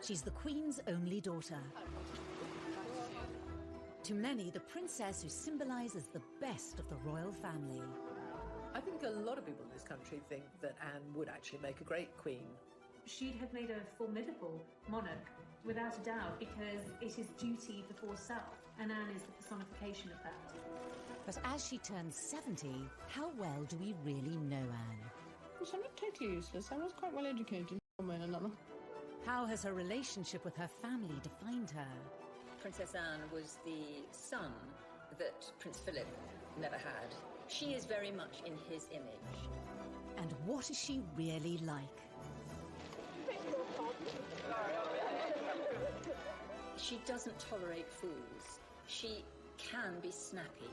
She's the Queen's only daughter. To many, the princess who symbolises the best of the royal family. I think a lot of people in this country think that Anne would actually make a great queen. She'd have made a formidable monarch, without a doubt, because it is duty before self, and Anne is the personification of that. But as she turns 70, how well do we really know Anne? Well, I'm not totally useless. I was quite well educated, one way or another. How has her relationship with her family defined her? Princess Anne was the son that Prince Philip never had. She is very much in his image. And what is she really like? She doesn't tolerate fools. She can be snappy.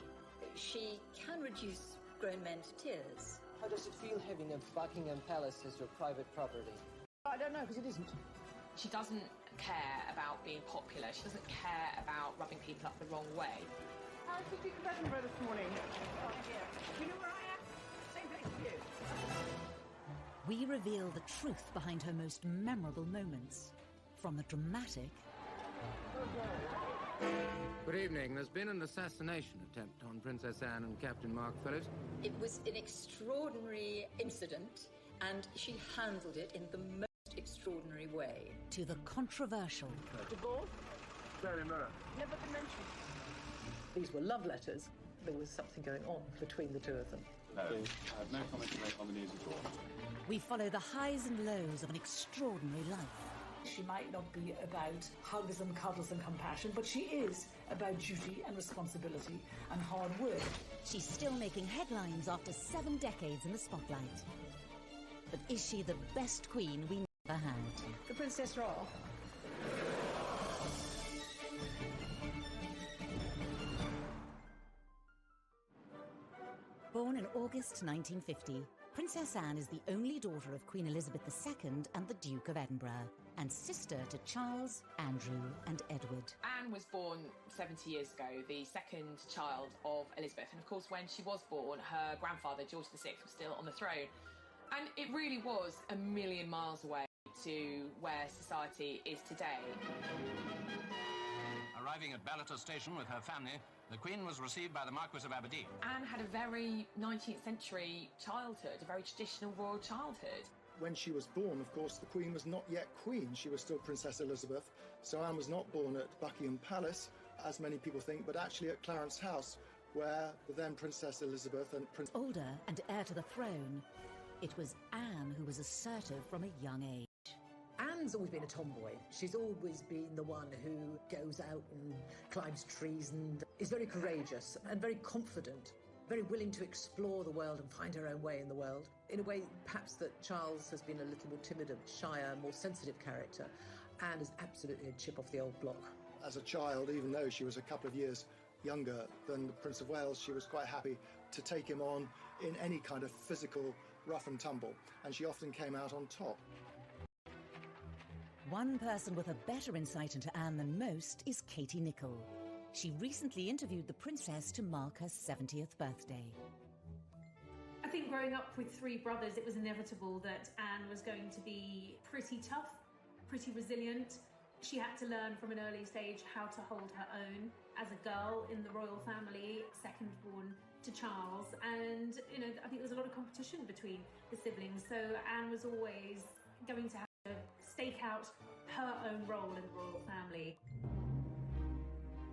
She can reduce grown men to tears. How does it feel having a Buckingham Palace as your private property? I don't know, because it isn't. She doesn't care about being popular. She doesn't care about rubbing people up the wrong way. How's the Duke of Edinburgh this morning? Oh, dear. Do you know where I am? Same place as you. We reveal the truth behind her most memorable moments. From the dramatic... Good evening. There's been an assassination attempt on Princess Anne and Captain Mark Phillips. It was an extraordinary incident, and she handled it in the most extraordinary way. To the controversial. Divorce? Very mirror. Never been mentioned. These were love letters. There was something going on between the two of them. No, I have no comment to make on the news at all. We follow the highs and lows of an extraordinary life. She might not be about hugs and cuddles and compassion, but she is about duty and responsibility and hard work. She's still making headlines after 7 decades in the spotlight. But is she the best queen we never had? The Princess Royal. Born in August 1950, Princess Anne is the only daughter of Queen Elizabeth II and the Duke of Edinburgh, and sister to Charles, Andrew and Edward. Anne was born 70 years ago, the second child of Elizabeth. And of course, when she was born, her grandfather, George VI, was still on the throne. And it really was a million miles away to where society is today. Arriving at Ballater Station with her family, the Queen was received by the Marquis of Aberdeen. Anne had a very 19th century childhood, a very traditional royal childhood. When she was born, of course, the Queen was not yet Queen. She was still Princess Elizabeth. So Anne was not born at Buckingham Palace, as many people think, but actually at Clarence House, where the then Princess Elizabeth and Prince... Older and heir to the throne, it was Anne who was assertive from a young age. Anne's always been a tomboy. She's always been the one who goes out and climbs trees and is very courageous and very confident, very willing to explore the world and find her own way in the world. In a way, perhaps that Charles has been a little more timid, shyer, more sensitive character. Anne is absolutely a chip off the old block. As a child, even though she was a couple of years younger than the Prince of Wales, she was quite happy to take him on in any kind of physical rough and tumble, and she often came out on top. One person with a better insight into Anne than most is Katie Nicholl. She recently interviewed the princess to mark her 70th birthday. I think growing up with 3 brothers, it was inevitable that Anne was going to be pretty tough, pretty resilient. She had to learn from an early stage how to hold her own as a girl in the royal family, second born to Charles. And, I think there was a lot of competition between the siblings. So Anne was always going to have to stake out her own role in the royal family.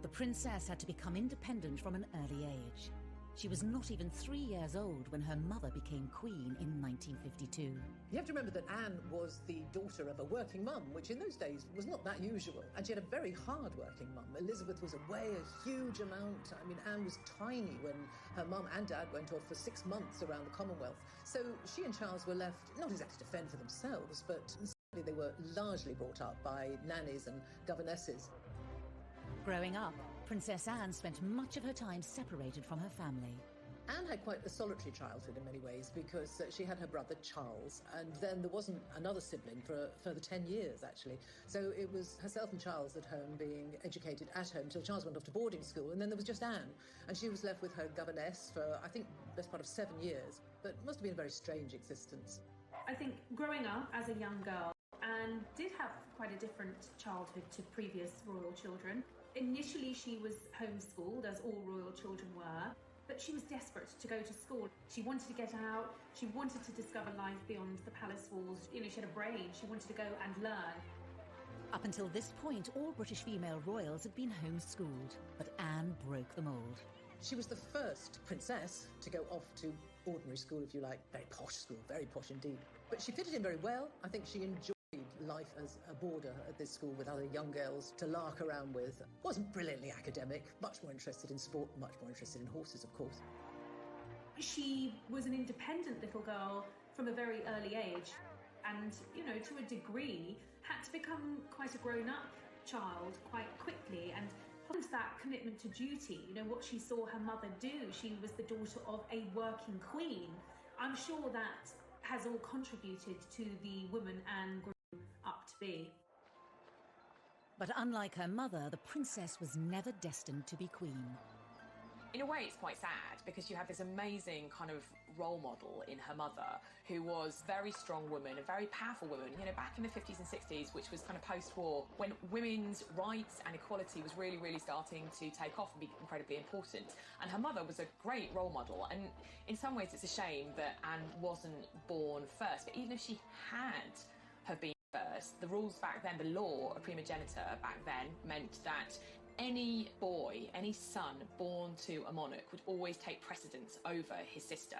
The princess had to become independent from an early age. She was not even 3 years old when her mother became queen in 1952. You have to remember that Anne was the daughter of a working mum, which in those days was not that usual. And she had a very hard-working mum. Elizabeth was away a huge amount. I mean, Anne was tiny when her mum and dad went off for 6 months around the Commonwealth. So she and Charles were left not exactly to fend for themselves, but certainly they were largely brought up by nannies and governesses. Growing up, Princess Anne spent much of her time separated from her family. Anne had quite a solitary childhood in many ways because she had her brother Charles, and then there wasn't another sibling for a further 10 years, actually. So it was herself and Charles at home being educated at home until Charles went off to boarding school, and then there was just Anne. And she was left with her governess for, I think, the best part of 7 years. But it must have been a very strange existence. I think growing up as a young girl, Anne did have quite a different childhood to previous royal children. Initially, she was homeschooled, as all royal children were, but she was desperate to go to school. She wanted to get out, she wanted to discover life beyond the palace walls. You know, she had a brain, she wanted to go and learn. Up until this point, all British female royals had been homeschooled, but Anne broke the mould. She was the first princess to go off to ordinary school, if you like. Very posh school, very posh indeed. But she fitted in very well. I think she enjoyed life as a boarder at this school with other young girls to lark around with. Wasn't brilliantly academic, much more interested in sport, much more interested in horses, of course. She was an independent little girl from a very early age and, you know, to a degree, had to become quite a grown-up child quite quickly and that commitment to duty, you know, what she saw her mother do. She was the daughter of a working queen. I'm sure that has all contributed to the woman Anne grew up to be. But unlike her mother, the princess was never destined to be queen. In a way, it's quite sad because you have this amazing kind of role model in her mother who was a very strong woman, a very powerful woman, you know, back in the 50s and 60s, which was kind of post-war, when women's rights and equality was really, really starting to take off and be incredibly important. And her mother was a great role model. And in some ways, it's a shame that Anne wasn't born first. But even if she had have been first, the rules back then, the law of primogeniture back then meant that any boy, any son born to a monarch would always take precedence over his sister.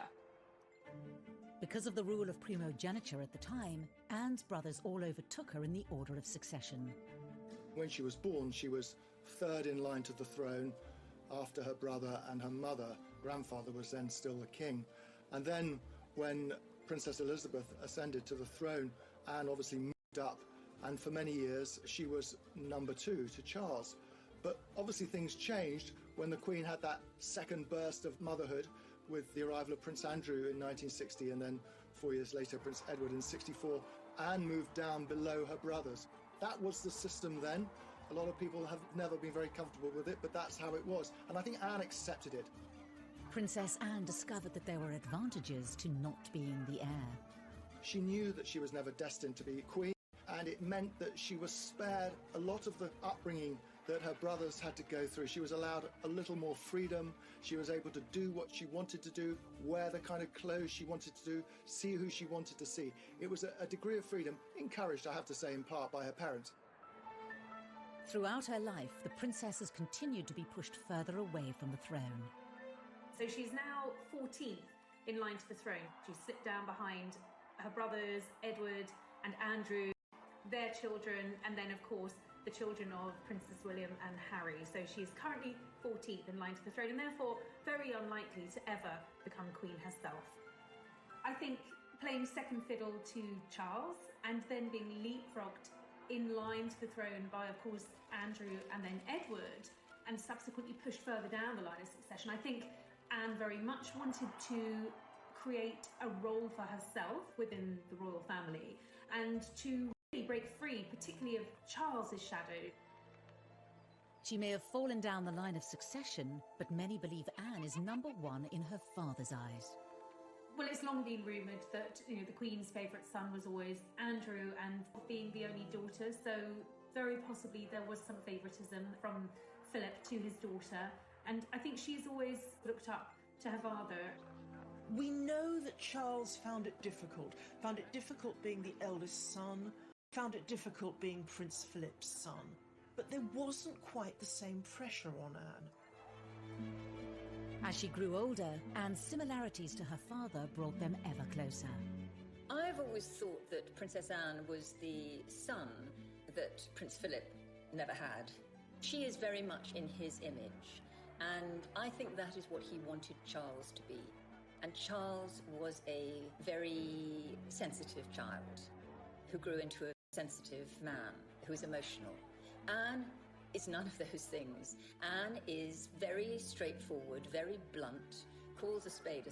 Because of the rule of primogeniture at the time, Anne's brothers all overtook her in the order of succession. When she was born, she was third in line to the throne after her brother and her mother. Grandfather was then still the king. And then when Princess Elizabeth ascended to the throne, Anne obviously moved up, and for many years she was number 2 to Charles. But obviously things changed when the Queen had that second burst of motherhood with the arrival of Prince Andrew in 1960, and then 4 years later Prince Edward in 64. Anne moved down below her brothers. That was the system then. A lot of people have never been very comfortable with it, but that's how it was. And I think Anne accepted it. Princess Anne discovered that there were advantages to not being the heir. She knew that she was never destined to be queen, and it meant that she was spared a lot of the upbringing that her brothers had to go through. She was allowed a little more freedom. She was able to do what she wanted to do, wear the kind of clothes she wanted to do, see who she wanted to see. It was a degree of freedom, encouraged, I have to say, in part by her parents. Throughout her life, the princess has continued to be pushed further away from the throne. So she's now 14th in line to the throne. She slipped down behind her brothers, Edward and Andrew, their children, and then, of course, the children of Princes William and Harry. So she is currently 14th in line to the throne and therefore very unlikely to ever become queen herself. I think playing second fiddle to Charles and then being leapfrogged in line to the throne by, of course, Andrew and then Edward, and subsequently pushed further down the line of succession, I think Anne very much wanted to create a role for herself within the royal family and to break free, particularly of Charles's shadow. She may have fallen down the line of succession, but many believe Anne is number 1 in her father's eyes. Well, it's long been rumoured that, you know, the Queen's favourite son was always Andrew, and being the only daughter, so very possibly there was some favouritism from Philip to his daughter, and I think she's always looked up to her father. We know that Charles found it difficult being the eldest son, found it difficult being Prince Philip's son, but there wasn't quite the same pressure on Anne. As she grew older, Anne's similarities to her father brought them ever closer. I've always thought that Princess Anne was the son that Prince Philip never had. She is very much in his image, and I think that is what he wanted Charles to be. And Charles was a very sensitive child who grew into a sensitive man who is emotional. Anne is none of those things. Anne is very straightforward, very blunt, calls a spade,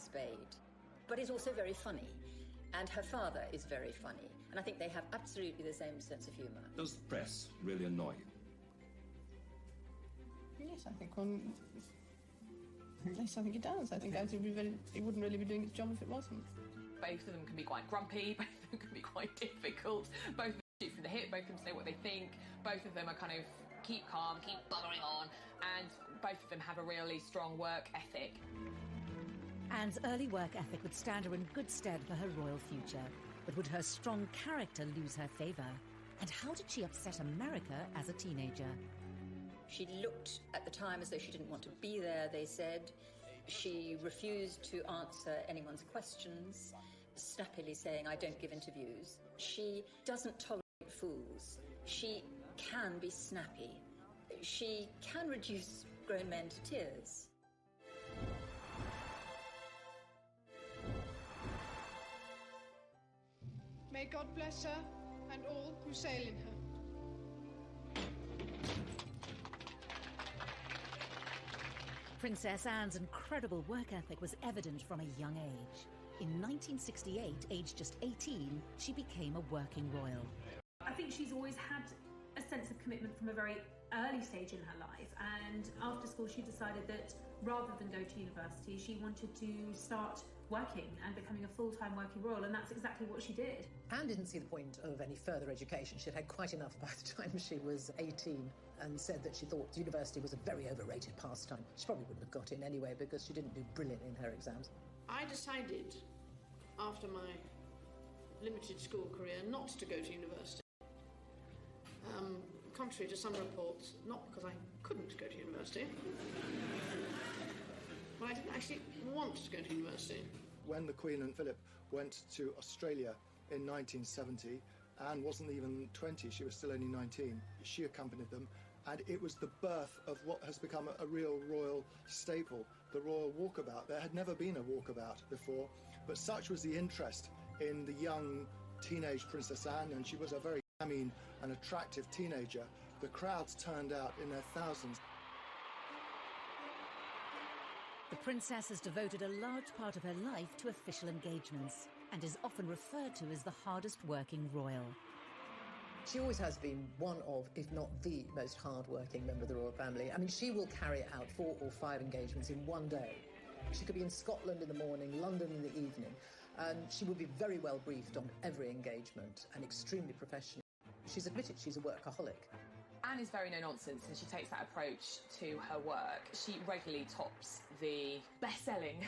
but is also very funny. And her father is very funny. And I think they have absolutely the same sense of humour. Does the press really annoy you? Yes, I think yes, I think it does. I think it wouldn't really be doing its job if it wasn't. Both of them can be quite grumpy, both quite difficult. Both of them shoot from the hip, both of them say what they think, both of them are kind of keep calm, keep buggering on, and both of them have a really strong work ethic. Anne's early work ethic would stand her in good stead for her royal future, but would her strong character lose her favour? And how did she upset America as a teenager? She looked at the time as though she didn't want to be there, they said. She refused to answer anyone's questions, snappily saying, "I don't give interviews." She doesn't tolerate fools. She can be snappy. She can reduce grown men to tears. May God bless her and all who sail in her. Princess Anne's incredible work ethic was evident from a young age. In 1968, aged just 18, she became a working royal. I think she's always had a sense of commitment from a very early stage in her life, and after school she decided that rather than go to university, she wanted to start working and becoming a full-time working royal, and that's exactly what she did. Anne didn't see the point of any further education. She'd had quite enough by the time she was 18, and said that she thought university was a very overrated pastime. She probably wouldn't have got in anyway because she didn't do brilliant in her exams. I decided, after my limited school career, not to go to university. Contrary to some reports, not because I couldn't go to university, but I didn't actually want to go to university. When the Queen and Philip went to Australia in 1970, Anne wasn't even 20, she was still only 19. She accompanied them, and it was the birth of what has become a real royal staple, the royal walkabout. There had never been a walkabout before, but such was the interest in the young teenage Princess Anne, and she was a very an attractive teenager. The crowds turned out in their thousands. The princess has devoted a large part of her life to official engagements and is often referred to as the hardest working royal. She always has been one of, if not the most hard-working member of the royal family. I mean, she will carry out 4 or 5 engagements in one day. She could be in Scotland in the morning, London in the evening, and she will be very well briefed on every engagement and extremely professional. She's admitted she's a workaholic. Anne is very no-nonsense, and she takes that approach to her work. She regularly tops the best-selling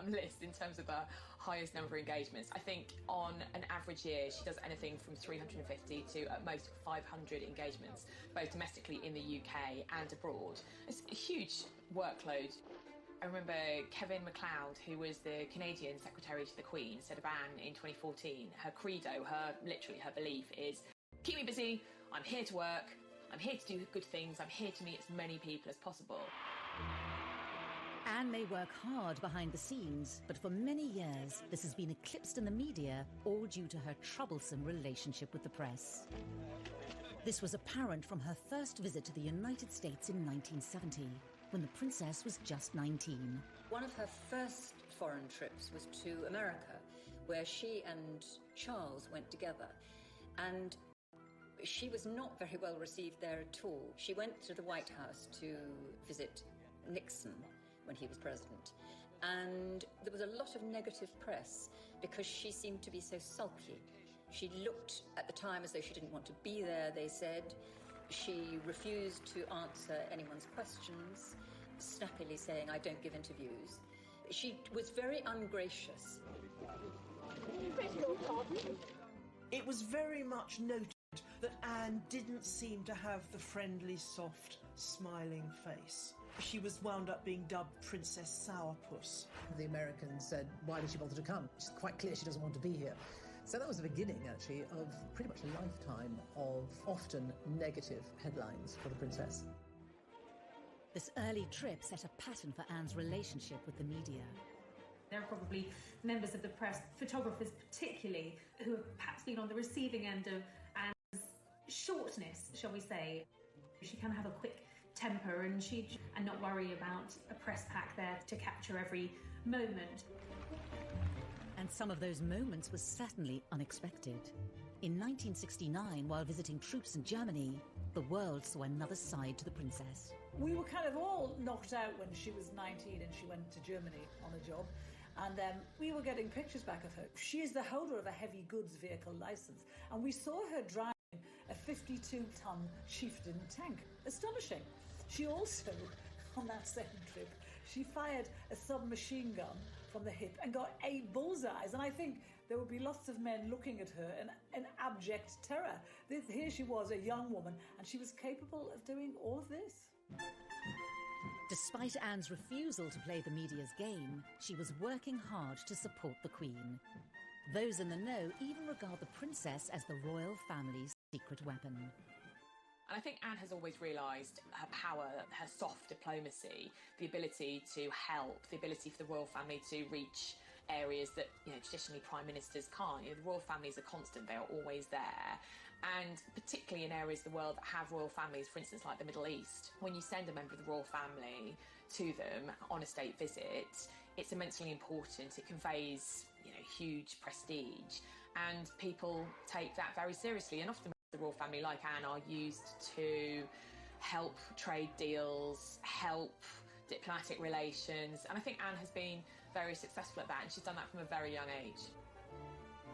list in terms of the highest number of engagements. I think on an average year, she does anything from 350 to at most 500 engagements, both domestically in the UK and abroad. It's a huge workload. I remember Kevin MacLeod, who was the Canadian Secretary to the Queen, said of Anne in 2014, her credo, her belief is, keep me busy, I'm here to work, I'm here to do good things, I'm here to meet as many people as possible. Anne may work hard behind the scenes, but for many years this has been eclipsed in the media, all due to her troublesome relationship with the press. This was apparent from her first visit to the United States in 1970, when the princess was just 19. One of her first foreign trips was to America, where she and Charles went together, and she was not very well received there at all. She went to the White House to visit Nixon when he was president, and there was a lot of negative press because she seemed to be so sulky. She looked at the time as though she didn't want to be there, they said. She refused to answer anyone's questions, snappily saying, "I don't give interviews." She was very ungracious. It was very much noted that Anne didn't seem to have the friendly, soft, smiling face. She was wound up being dubbed Princess Sourpuss. The Americans said, why did she bother to come? It's quite clear she doesn't want to be here. So that was the beginning, actually, of pretty much a lifetime of often negative headlines for the princess. This early trip set a pattern for Anne's relationship with the media. There are probably members of the press, photographers particularly, who have perhaps been on the receiving end of Anne's shortness, shall we say. She can have a quick temper and not worry about a press pack there to capture every moment. And some of those moments were certainly unexpected. In 1969, while visiting troops in Germany, the world saw another side to the princess. We were kind of all knocked out when she was 19 and she went to Germany on a job. And we were getting pictures back of her. She is the holder of a heavy goods vehicle licence, and we saw her driving a 52-ton Chieftain tank. Astonishing. She also, on that same trip, she fired a submachine gun from the hip and got 8 bullseyes. And I think there would be lots of men looking at her in abject terror. Here she was, a young woman, and she was capable of doing all of this. Despite Anne's refusal to play the media's game, she was working hard to support the Queen. Those in the know even regard the princess as the royal family's secret weapon. And I think Anne has always realised her power, her soft diplomacy, the ability to help, the ability for the royal family to reach areas that, traditionally prime ministers can't. The royal family is a constant, they are always there. And particularly in areas of the world that have royal families, for instance, like the Middle East, when you send a member of the royal family to them on a state visit, it's immensely important. It conveys, huge prestige, and people take that very seriously. And often the royal family, like Anne, are used to help trade deals, help diplomatic relations, and I think Anne has been very successful at that, and she's done that from a very young age.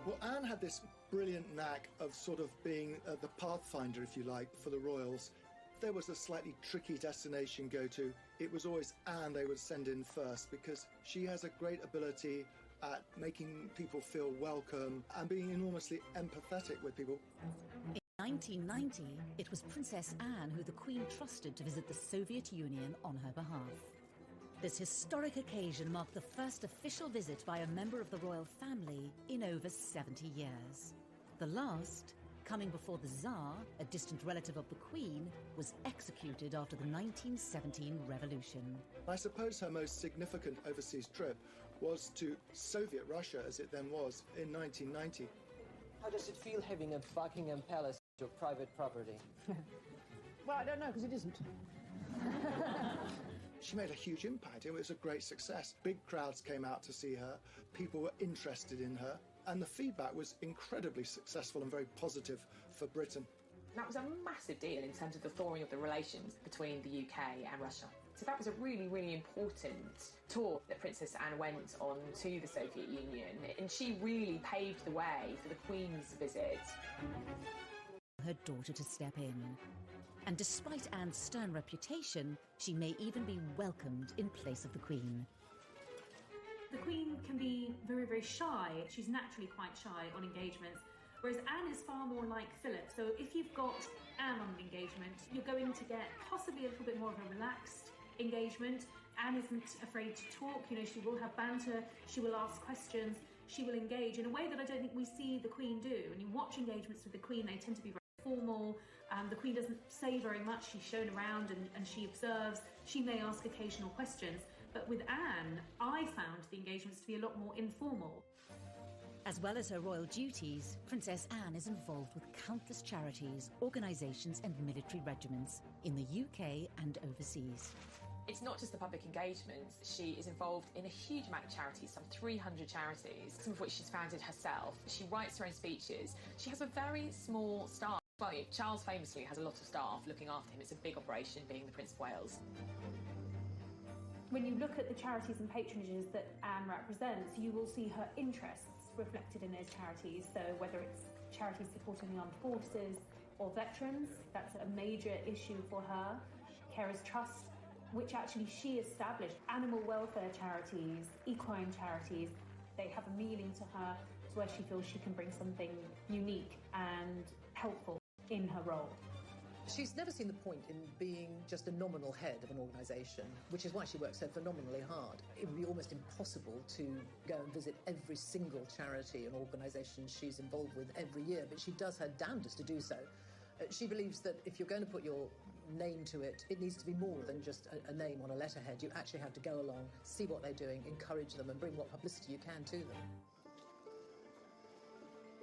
Well, Anne had this brilliant knack of sort of being the pathfinder, if you like, for the royals. If there was a slightly tricky destination go to, it was always Anne they would send in first, because she has a great ability at making people feel welcome and being enormously empathetic with people. In 1990, it was Princess Anne who the Queen trusted to visit the Soviet Union on her behalf. This historic occasion marked the first official visit by a member of the royal family in over 70 years. The last, coming before the Tsar, a distant relative of the Queen, was executed after the 1917 revolution. I suppose her most significant overseas trip was to Soviet Russia, as it then was, in 1990. How does it feel having a Buckingham Palace as your private property? Well, I don't know, because it isn't. She made a huge impact. It was a great success. Big crowds came out to see her. People were interested in her. And the feedback was incredibly successful and very positive for Britain. That was a massive deal in terms of the thawing of the relations between the UK and Russia. So that was a really, really important tour that Princess Anne went on to the Soviet Union, and she really paved the way for the Queen's visit. Her daughter to step in. And despite Anne's stern reputation, she may even be welcomed in place of the Queen. The Queen can be very, very shy. She's naturally quite shy on engagements, whereas Anne is far more like Philip. So if you've got Anne on an engagement, you're going to get possibly a little bit more of a relaxed engagement. Anne isn't afraid to talk, she will have banter, she will ask questions, she will engage in a way that I don't think we see the Queen do. When you watch engagements with the Queen, they tend to be very formal. The Queen doesn't say very much. She's shown around and she observes. She may ask occasional questions. But with Anne, I found the engagements to be a lot more informal. As well as her royal duties, Princess Anne is involved with countless charities, organisations and military regiments in the UK and overseas. It's not just the public engagements. She is involved in a huge amount of charities, some 300 charities, some of which she's founded herself. She writes her own speeches. She has a very small staff. Well, Charles famously has a lot of staff looking after him. It's a big operation, being the Prince of Wales. When you look at the charities and patronages that Anne represents, you will see her interests reflected in those charities. So whether it's charities supporting the armed forces or veterans, that's a major issue for her. Carers Trust, which actually she established. Animal welfare charities, equine charities, they have a meaning to her, to where she feels she can bring something unique and helpful in her role. She's never seen the point in being just a nominal head of an organisation, which is why she works so phenomenally hard. It would be almost impossible to go and visit every single charity and organisation she's involved with every year, but she does her damnedest to do so. She believes that if you're going to put your name to it, it needs to be more than just a name on a letterhead. You actually have to go along, see what they're doing, encourage them and bring what publicity you can to them.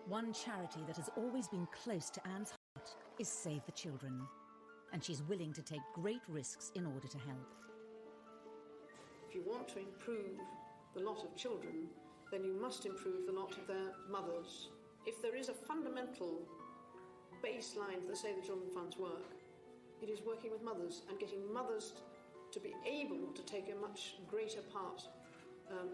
One charity that has always been close to Anne's heart is Save the Children, and she's willing to take great risks in order to help. If you want to improve the lot of children, then you must improve the lot of their mothers. If there is a fundamental baseline for the Save the Children Fund's work, it is working with mothers and getting mothers to be able to take a much greater part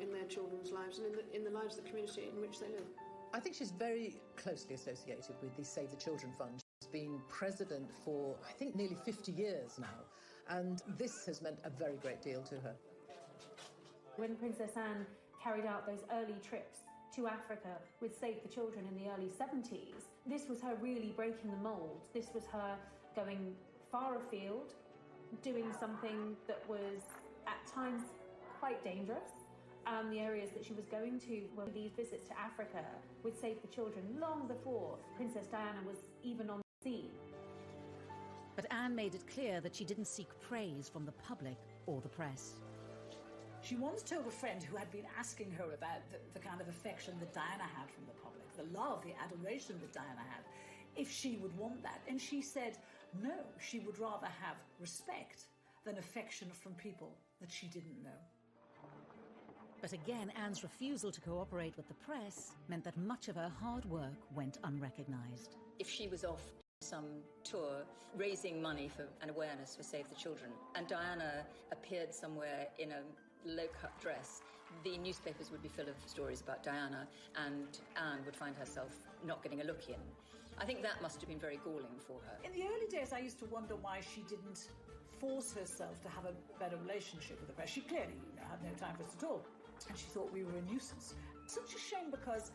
in their children's lives and in the lives of the community in which they live. I think she's very closely associated with the Save the Children Fund. She's been president for, I think, nearly 50 years now, and this has meant a very great deal to her. When Princess Anne carried out those early trips to Africa with Save the Children in the early 70s, this was her really breaking the mould. This was her going far afield, doing something that was at times quite dangerous. The areas that she was going to were these visits to Africa with Save the Children long before Princess Diana was even on the scene. But Anne made it clear that she didn't seek praise from the public or the press. She once told a friend who had been asking her about the kind of affection that Diana had from the public, the love, the adoration that Diana had, if she would want that. And she said, no, she would rather have respect than affection from people that she didn't know. But again, Anne's refusal to cooperate with the press meant that much of her hard work went unrecognised. If she was off some tour raising money for an awareness for Save the Children, and Diana appeared somewhere in a low-cut dress, the newspapers would be full of stories about Diana, and Anne would find herself not getting a look in. I think that must have been very galling for her. In the early days, I used to wonder why she didn't force herself to have a better relationship with the press. She clearly had no time for us at all, and she thought we were a nuisance. Such a shame, because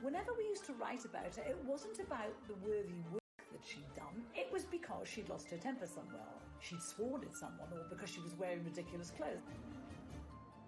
whenever we used to write about her, it wasn't about the worthy work that she'd done. It was because she'd lost her temper somewhere, she'd sworn at someone, or because she was wearing ridiculous clothes.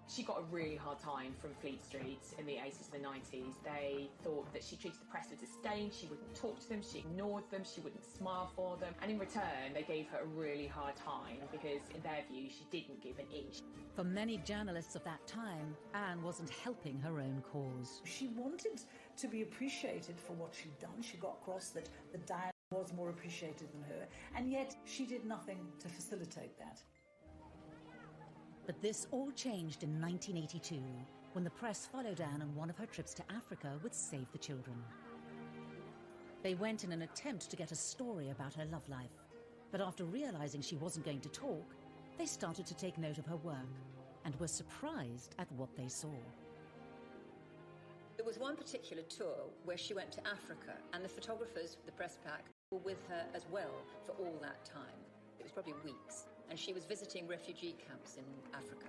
She got a really hard time from Fleet Street in the 80s and the 90s. They thought that she treated the press with disdain, she wouldn't talk to them, she ignored them, she wouldn't smile for them. And in return, they gave her a really hard time because, in their view, she didn't give an inch. For many journalists of that time, Anne wasn't helping her own cause. She wanted to be appreciated for what she'd done. She got across that Diana was more appreciated than her, and yet she did nothing to facilitate that. But this all changed in 1982, when the press followed Anne on one of her trips to Africa with Save the Children. They went in an attempt to get a story about her love life, but after realising she wasn't going to talk, they started to take note of her work and were surprised at what they saw. There was one particular tour where she went to Africa, and the photographers, the press pack, were with her as well for all that time. It was probably weeks. And she was visiting refugee camps in Africa.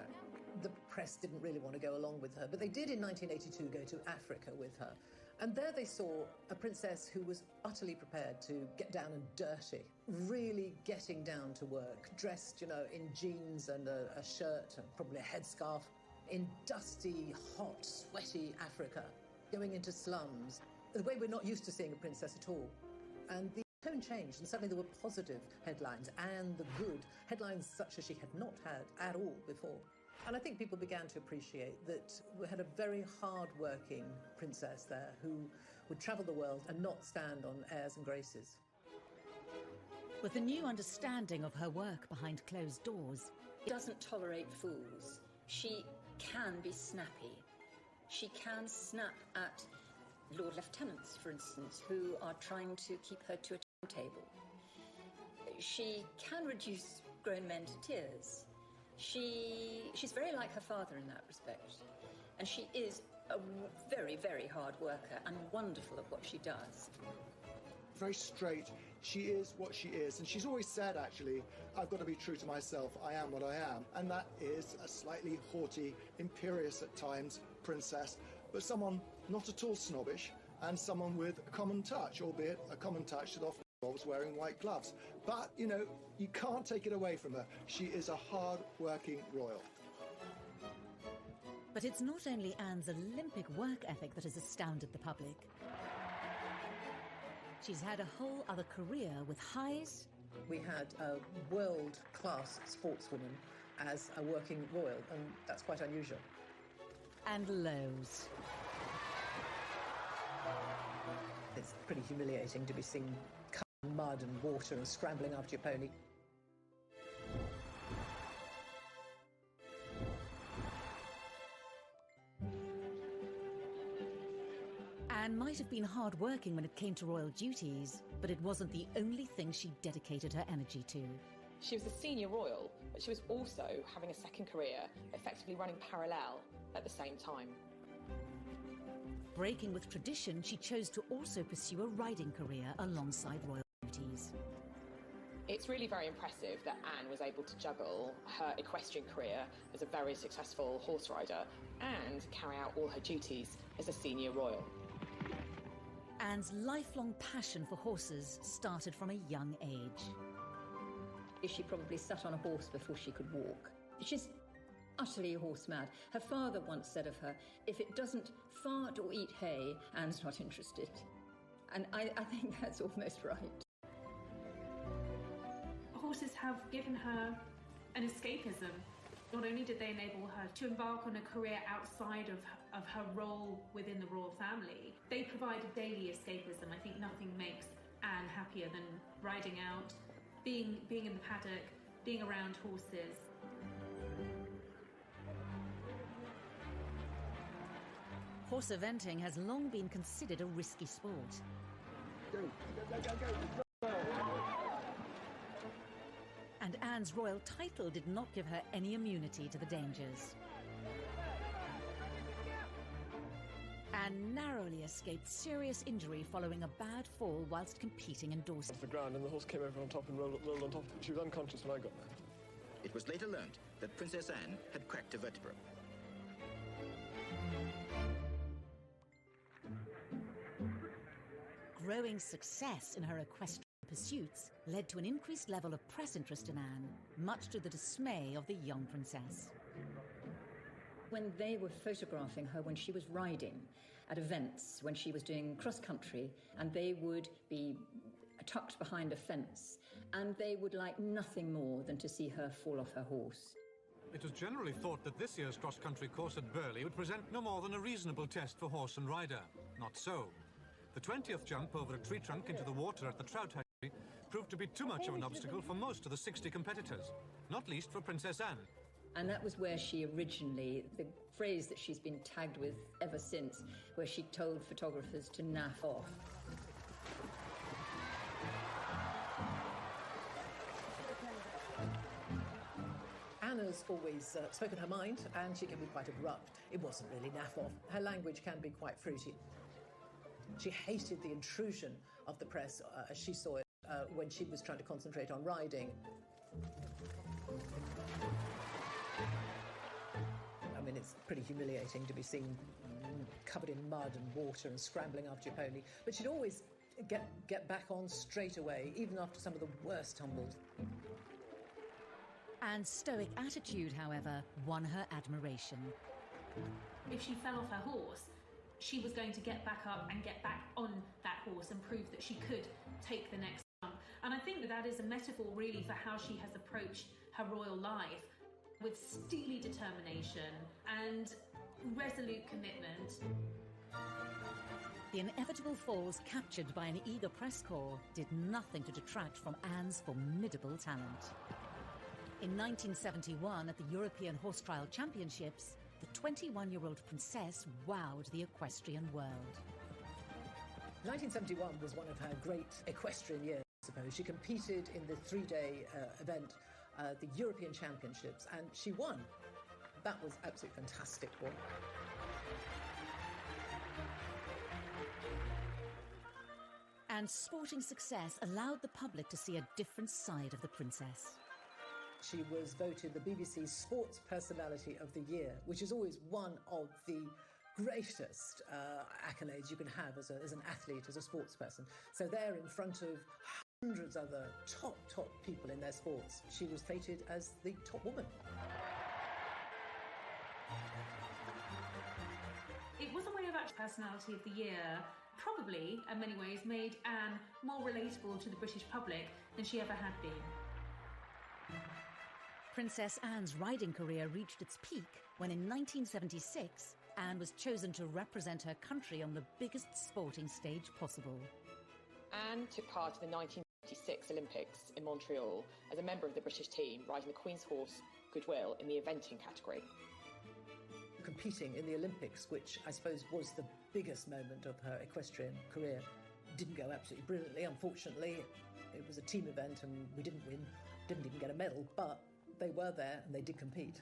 The press didn't really want to go along with her, but they did in 1982 go to Africa with her. And there they saw a princess who was utterly prepared to get down and dirty, really getting down to work, dressed, in jeans and a shirt and probably a headscarf, in dusty, hot, sweaty Africa, going into slums, the way we're not used to seeing a princess at all. And the tone changed, and suddenly there were positive headlines, and the good headlines such as she had not had at all before. And I think people began to appreciate that we had a very hard-working princess there who would travel the world and not stand on airs and graces. With a new understanding of her work behind closed doors, she doesn't tolerate fools. She can be snappy. She can snap at Lord Lieutenants, for instance, who are trying to keep her to a table. She can reduce grown men to tears. She's very like her father in that respect. And she is a very, very hard worker and wonderful at what she does. Very straight. She is what she is. And she's always said, actually, I've got to be true to myself. I am what I am. And that is a slightly haughty, imperious at times princess, but someone not at all snobbish, and someone with a common touch, albeit a common touch that often involves wearing white gloves. But, you can't take it away from her. She is a hard-working royal. But it's not only Anne's Olympic work ethic that has astounded the public. She's had a whole other career with highs. We had a world-class sportswoman as a working royal, and that's quite unusual. And lows. It's pretty humiliating to be seen covered in mud and water and scrambling after your pony. Anne might have been hard-working when it came to royal duties, but it wasn't the only thing she dedicated her energy to. She was a senior royal, but she was also having a second career, effectively running parallel at the same time. Breaking with tradition, she chose to also pursue a riding career alongside royal duties. It's really very impressive that Anne was able to juggle her equestrian career as a very successful horse rider and carry out all her duties as a senior royal. Anne's lifelong passion for horses started from a young age. She probably sat on a horse before she could walk. She's utterly horse mad. Her father once said of her, if it doesn't fart or eat hay, Anne's not interested. And I think that's almost right. Horses have given her an escapism. Not only did they enable her to embark on a career outside of her role within the royal family, they provided daily escapism. I think nothing makes Anne happier than riding out, being in the paddock, being around horses. Horse eventing has long been considered a risky sport. And Anne's royal title did not give her any immunity to the dangers. Anne narrowly escaped serious injury following a bad fall whilst competing in Dorset. Off the ground, and the horse came over on top and rolled on top. She was unconscious when I got there. It was later learnt that Princess Anne had cracked a vertebra. Growing success in her equestrian pursuits led to an increased level of press interest in Anne, much to the dismay of the young princess. When they were photographing her when she was riding at events, when she was doing cross-country, and they would be tucked behind a fence, and they would like nothing more than to see her fall off her horse. It was generally thought that this year's cross-country course at Burghley would present no more than a reasonable test for horse and rider. Not so. The 20th jump over a tree trunk into the water at the Trout Hatchery proved to be too much of an obstacle for most of the 60 competitors, not least for Princess Anne. And that was where she originally, the phrase that she's been tagged with ever since, where she told photographers to naff off. Anna's always spoken her mind, and she can be quite abrupt. It wasn't really naff off. Her language can be quite fruity. She hated the intrusion of the press, as she saw it, when she was trying to concentrate on riding. I mean, it's pretty humiliating to be seen covered in mud and water and scrambling after your pony. But she'd always get back on straight away, even after some of the worst tumbles. Anne's stoic attitude, however, won her admiration. If she fell off her horse, she was going to get back up and get back on that horse and prove that she could take the next jump. And I think that is a metaphor really for how she has approached her royal life, with steely determination and resolute commitment. The inevitable falls captured by an eager press corps did nothing to detract from Anne's formidable talent. In 1971, at the European Horse Trial Championships, the 21-year-old princess wowed the equestrian world. 1971 was one of her great equestrian years, I suppose. She competed in the three-day event, the European Championships, and she won. That was absolutely fantastic for her. And sporting success allowed the public to see a different side of the princess. She was voted the BBC's Sports Personality of the Year, which is always one of the greatest accolades you can have as an athlete, as a sports person. So there, in front of hundreds of other top people in their sports, she was fated as the top woman. It was a way of actual Personality of the Year. Probably, in many ways, made Anne more relatable to the British public than she ever had been. Princess Anne's riding career reached its peak when in 1976, Anne was chosen to represent her country on the biggest sporting stage possible. Anne took part in the 1956 Olympics in Montreal as a member of the British team, riding the Queen's horse, Goodwill, in the eventing category. Competing in the Olympics, which I suppose was the biggest moment of her equestrian career, didn't go absolutely brilliantly, unfortunately. It was a team event and we didn't win, didn't even get a medal, but they were there and they did compete.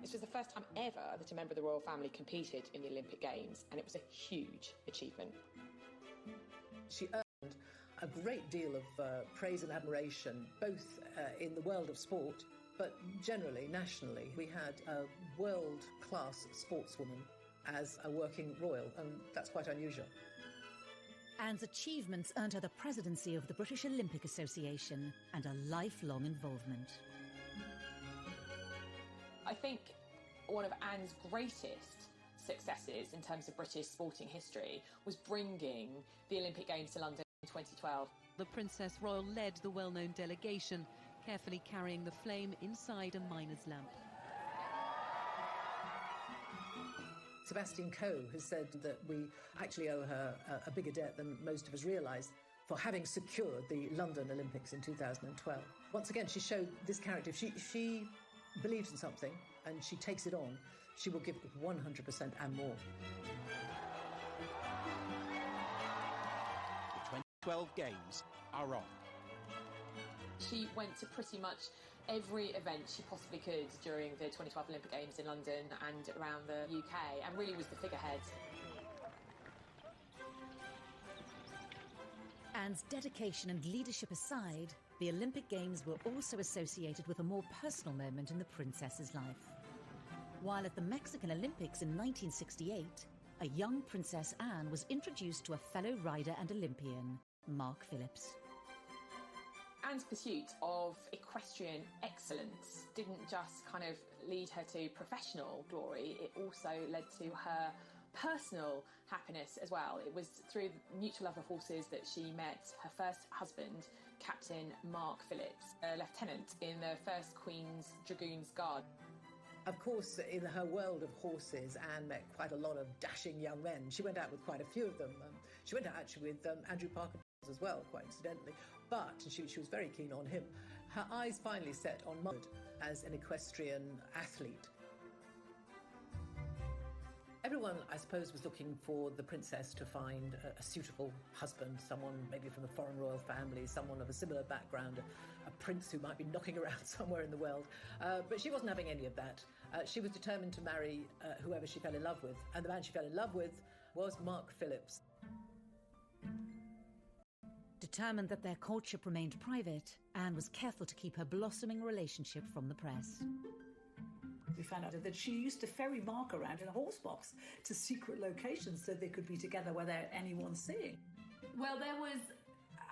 This was the first time ever that a member of the royal family competed in the Olympic Games, and it was a huge achievement. She earned a great deal of praise and admiration, both in the world of sport, but generally, nationally. We had a world-class sportswoman as a working royal, and that's quite unusual. Anne's achievements earned her the presidency of the British Olympic Association and a lifelong involvement. I think one of Anne's greatest successes in terms of British sporting history was bringing the Olympic Games to London in 2012. The Princess Royal led the well-known delegation, carefully carrying the flame inside a miner's lamp. Sebastian Coe has said that we actually owe her a bigger debt than most of us realise for having secured the London Olympics in 2012. Once again, she showed this character. If she believes in something and she takes it on, she will give 100% and more. The 2012 Games are on. She went to pretty much every event she possibly could during the 2012 Olympic Games in London and around the UK, and really was the figurehead. Anne's dedication and leadership aside, the Olympic Games were also associated with a more personal moment in the princess's life. While at the Mexican Olympics in 1968, a young Princess Anne was introduced to a fellow rider and Olympian, Mark Phillips. Anne's pursuit of equestrian excellence didn't just kind of lead her to professional glory, it also led to her personal happiness as well. It was through the mutual love of horses that she met her first husband, Captain Mark Phillips, a lieutenant in the 1st Queen's Dragoons Guard. Of course, in her world of horses, Anne met quite a lot of dashing young men. She went out with quite a few of them. She went out actually with Andrew Parker as well, quite incidentally. But she was very keen on him. Her eyes finally set on Mud as an equestrian athlete. Everyone, I suppose, was looking for the princess to find a suitable husband, someone maybe from a foreign royal family, someone of a similar background, a prince who might be knocking around somewhere in the world. But she wasn't having any of that. She was determined to marry whoever she fell in love with. And the man she fell in love with was Mark Phillips. Determined that their courtship remained private, Anne was careful to keep her blossoming relationship from the press. We found out that she used to ferry Mark around in a horse box to secret locations so they could be together without anyone seeing. Well, there was,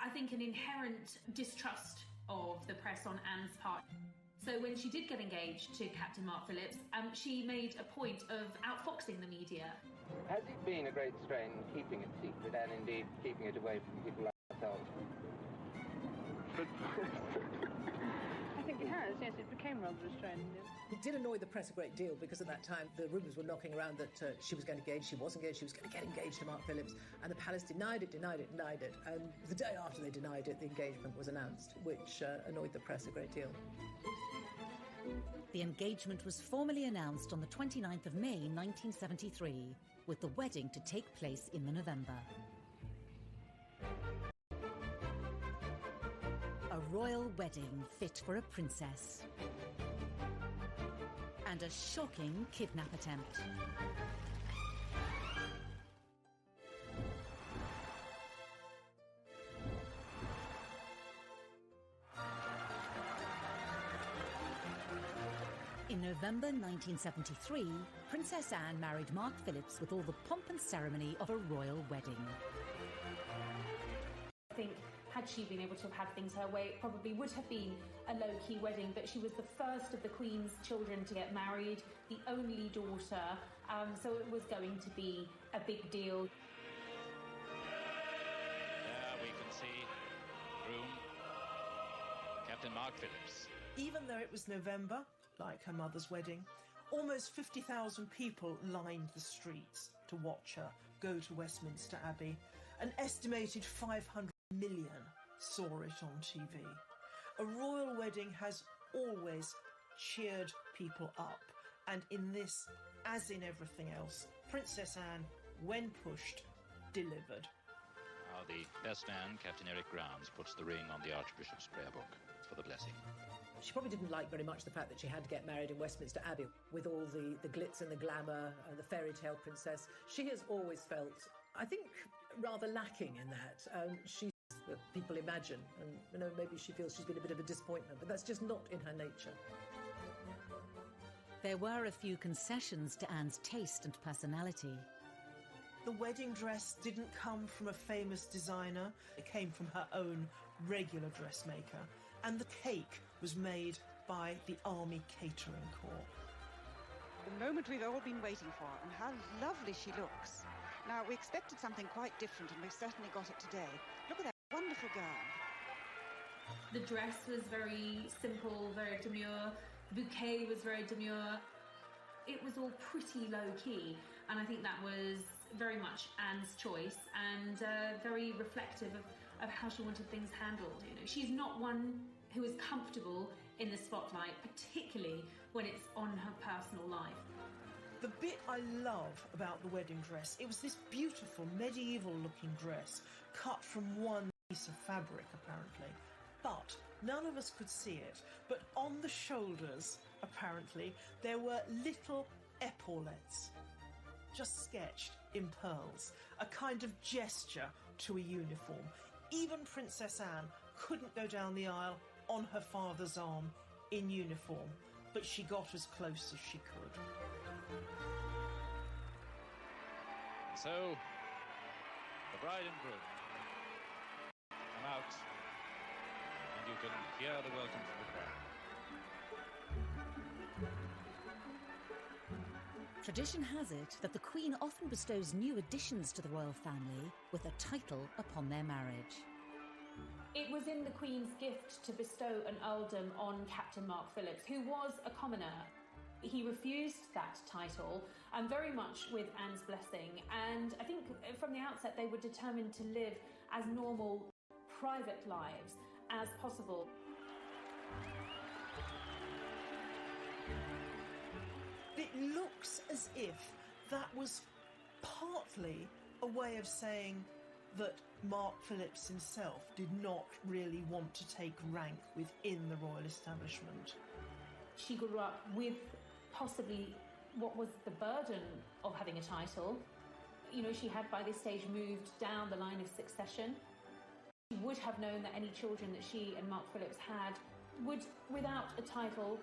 I think, an inherent distrust of the press on Anne's part. So when she did get engaged to Captain Mark Phillips, she made a point of outfoxing the media. Has it been a great strain keeping it secret and indeed keeping it away from people like ourselves? I think it has, yes, it became rather a strain. It did annoy the press a great deal because at that time the rumours were knocking around that she was going to engage, she was engaged, she was going to get engaged to Mark Phillips, and the palace denied it. And the day after they denied it, the engagement was announced, which annoyed the press a great deal. The engagement was formally announced on the 29th of May 1973, with the wedding to take place in the November. A royal wedding fit for a princess. And a shocking kidnap attempt. In November 1973, Princess Anne married Mark Phillips with all the pomp and ceremony of a royal wedding. I think had she been able to have had things her way, it probably would have been a low-key wedding, but she was the first of the Queen's children to get married, the only daughter, so it was going to be a big deal. There we can see groom Captain Mark Phillips. Even though it was November, like her mother's wedding, almost 50,000 people lined the streets to watch her go to Westminster Abbey. An estimated 500 million saw it on TV. A royal wedding has always cheered people up, and in this, as in everything else, Princess Anne, when pushed, delivered. the best man, Captain Eric Grounds, puts the ring on the Archbishop's prayer book for the blessing. She probably didn't like very much the fact that she had to get married in Westminster Abbey with all the glitz and the glamour and the fairy tale princess. She has always felt, I think, rather lacking in that. She's what people imagine, and maybe she feels she's been a bit of a disappointment, but that's just not in her nature. There were a few concessions to Anne's taste and personality. The wedding dress didn't come from a famous designer. It came from her own regular dressmaker. And the cake was made by the Army Catering Corps. The moment we've all been waiting for, and how lovely she looks. Now, we expected something quite different, and we've certainly got it today. Look at that wonderful gown. The dress was very simple, very demure. The bouquet was very demure. It was all pretty low-key, and I think that was very much Anne's choice and very reflective of how she wanted things handled. She's not one who is comfortable in the spotlight, particularly when it's on her personal life. The bit I love about the wedding dress, it was this beautiful medieval-looking dress cut from one piece of fabric, apparently. But none of us could see it. But on the shoulders, apparently, there were little epaulettes, just sketched in pearls, a kind of gesture to a uniform. Even Princess Anne couldn't go down the aisle on her father's arm in uniform, but she got as close as she could. So, the bride and groom come out, and you can hear the welcome from the crowd. Tradition has it that the Queen often bestows new additions to the royal family with a title upon their marriage. It was in the Queen's gift to bestow an earldom on Captain Mark Phillips, who was a commoner. He refused that title, and very much with Anne's blessing. And I think from the outset they were determined to live as normal, private lives as possible. It looks as if that was partly a way of saying that Mark Phillips himself did not really want to take rank within the royal establishment. She grew up with possibly what was the burden of having a title. She had by this stage moved down the line of succession. She would have known that any children that she and Mark Phillips had would, without a title,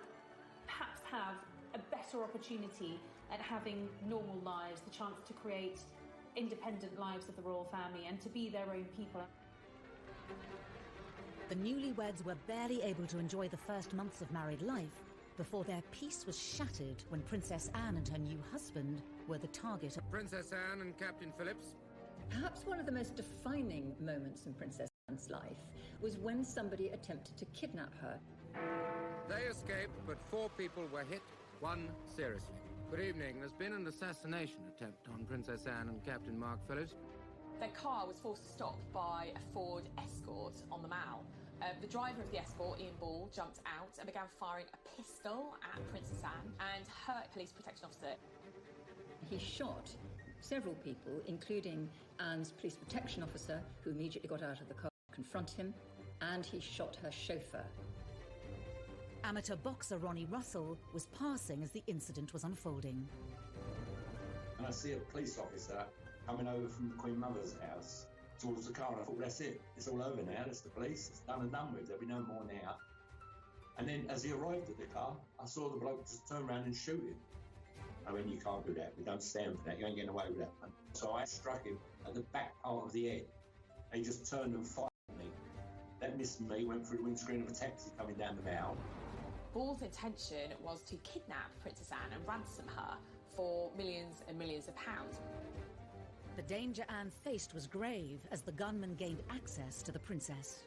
perhaps have a better opportunity at having normal lives, the chance to create independent lives of the royal family and to be their own people. The newlyweds were barely able to enjoy the first months of married life before their peace was shattered when Princess Anne and her new husband were the target of Princess Anne and Captain Phillips. Perhaps one of the most defining moments in Princess Anne's life was when somebody attempted to kidnap her. They escaped, but 4 people were hit, 1 seriously. Good evening. There's been an assassination attempt on Princess Anne and Captain Mark Phillips. Their car was forced to stop by a Ford Escort on the Mall. The driver of the Escort, Ian Ball, jumped out and began firing a pistol at Princess Anne and her police protection officer. He shot several people, including Anne's police protection officer, who immediately got out of the car to confront him, and he shot her chauffeur. Amateur boxer Ronnie Russell was passing as the incident was unfolding. And I see a police officer coming over from the Queen Mother's house towards the car, and I thought, that's it. It's all over now. That's the police. It's done and done with. There'll be no more now. And then as he arrived at the car, I saw the bloke just turn around and shoot him. I mean, you can't do that. We don't stand for that. You ain't getting away with that one. So I struck him at the back part of the head. And he just turned and fired at me. That missed me, went through the windscreen of a taxi coming down the Mall. Ball's intention was to kidnap Princess Anne and ransom her for millions and millions of pounds. The danger Anne faced was grave as the gunman gained access to the princess.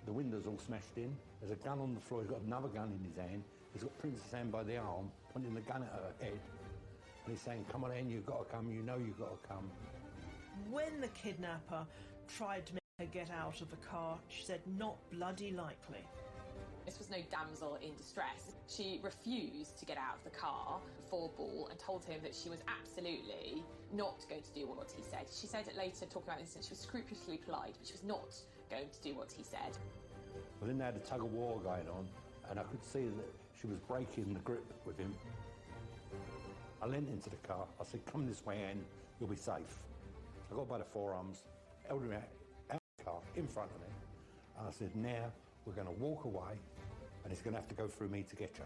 The window's all smashed in. There's a gun on the floor. He's got another gun in his hand. He's got Princess Anne by the arm, pointing the gun at her head. And he's saying, come on, Anne, you've got to come. You know you've got to come. When the kidnapper tried to make her get out of the car, she said, not bloody likely. This was no damsel in distress. She refused to get out of the car before ball and told him that she was absolutely not going to do what he said. She said it later, talking about this, that she was scrupulously polite, but she was not going to do what he said. Well, then they had a tug of war going on, and I could see that she was breaking the grip with him. I leant into the car. I said, "Come this way, Anne, you'll be safe." I got by the forearms, held him out the car in front of me, and I said, "Now we're going to walk away, and it's going to have to go through me to get you."